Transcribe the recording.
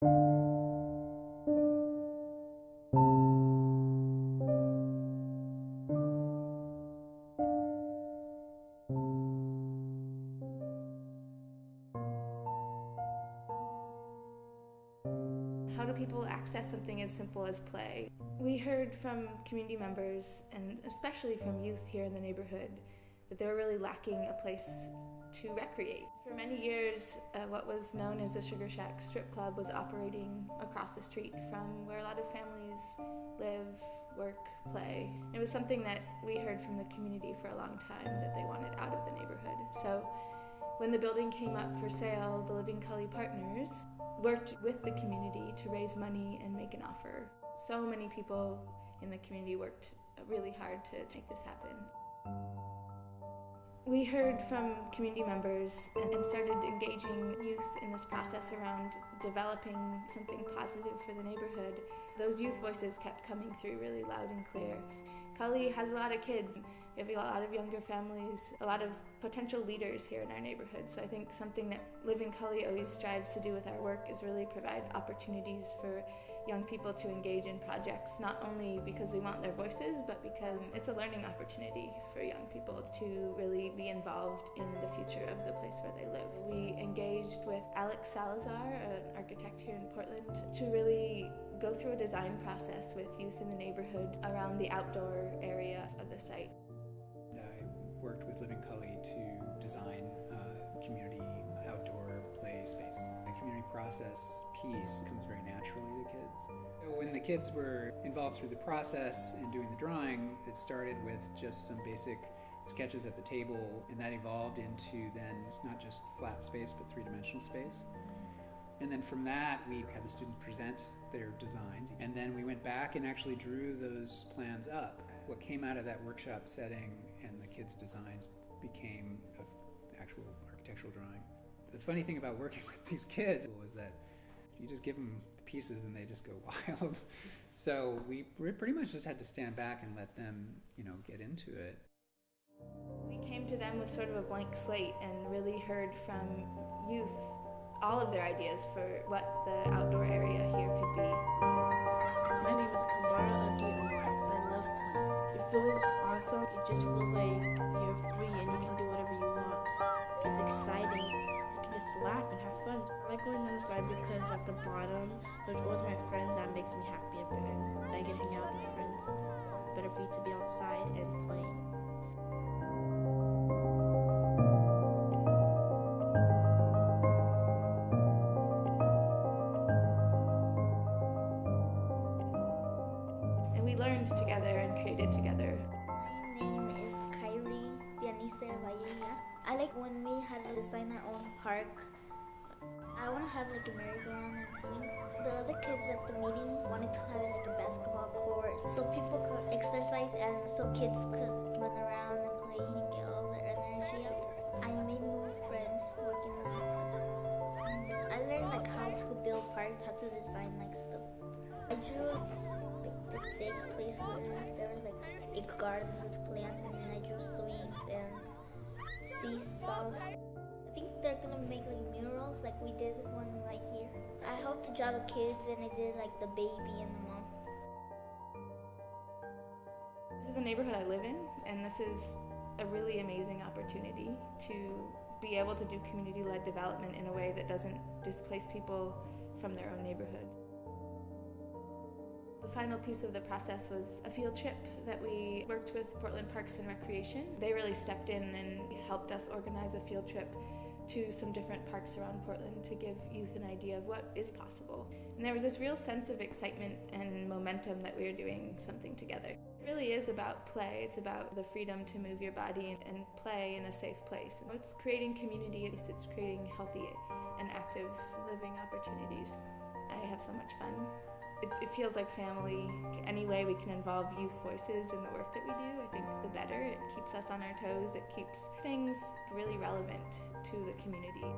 How do people access something as simple as play? We heard from community members, and especially from youth here in the neighborhood, that they were really lacking a place to recreate. For many years, what was known as the Sugar Shack strip club was operating across the street from where a lot of families live, work, play. It was something that we heard from the community for a long time that they wanted out of the neighborhood. So when the building came up for sale, the Living Cully Partners worked with the community to raise money and make an offer. So many people in the community worked really hard to make this happen. We heard from community members and started engaging youth in this process around developing something positive for the neighborhood. Those youth voices kept coming through really loud and clear. Cully has a lot of kids. We have a lot of younger families, a lot of potential leaders here in our neighborhood. So I think something that Living Cully always strives to do with our work is really provide opportunities for young people to engage in projects, not only because we want their voices, but because it's a learning opportunity for young people to really be involved in the future of the place where they live. We engaged with Alex Salazar, an architect here in Portland, to really go through a design process with youth in the neighborhood around the outdoor area of the site. I worked with Living Cully to design a community outdoor play space. The community process piece comes very naturally to kids. When the kids were involved through the process and doing the drawing, it started with just some basic sketches at the table, and that evolved into then not just flat space but three-dimensional space. And then from that, we had the students present their designs, and then we went back and actually drew those plans up. What came out of that workshop setting and the kids' designs became an actual architectural drawing. The funny thing about working with these kids was that you just give them the pieces and they just go wild. So we pretty much just had to stand back and let them, get into it. We came to them with sort of a blank slate and really heard from youth all of their ideas for what the outdoor area here could be. My name is Kambara Abdi-Omar. I love playing. It feels awesome. It just feels like you're free and you can do whatever you want. It's exciting. You can just laugh and have fun. I like going on the slide because at the bottom, there's always my friends. That makes me happy at the end. I get to hang out with my friends. Better for you to be outside and playing. And we learned together and created together. My name is Kyrie Dianise Valleja. I like when we had to design our own park. I want to have like a merry-go-round and swings. The other kids at the meeting wanted to have like a basketball court so people could exercise and so kids could run around and play and get all their energy out. I made new friends working on the project. I learned like how to build parks, how to design like stuff. I drew like this big place where there was like a garden with plants, and then I drew swings and seesaws. I think they're gonna make like murals like we did one right here. I helped to draw the kids and I did like the baby and the mom. This is the neighborhood I live in, and this is a really amazing opportunity to be able to do community-led development in a way that doesn't displace people from their own neighborhood. The final piece of the process was a field trip that we worked with Portland Parks and Recreation. They really stepped in and helped us organize a field trip to some different parks around Portland to give youth an idea of what is possible. And there was this real sense of excitement and momentum that we were doing something together. It really is about play. It's about the freedom to move your body and play in a safe place. It's creating community, it's creating healthy and active living opportunities. I have so much fun. It feels like family. Any way we can involve youth voices in the work that we do, I think the better. It keeps us on our toes. It keeps things really relevant to the community.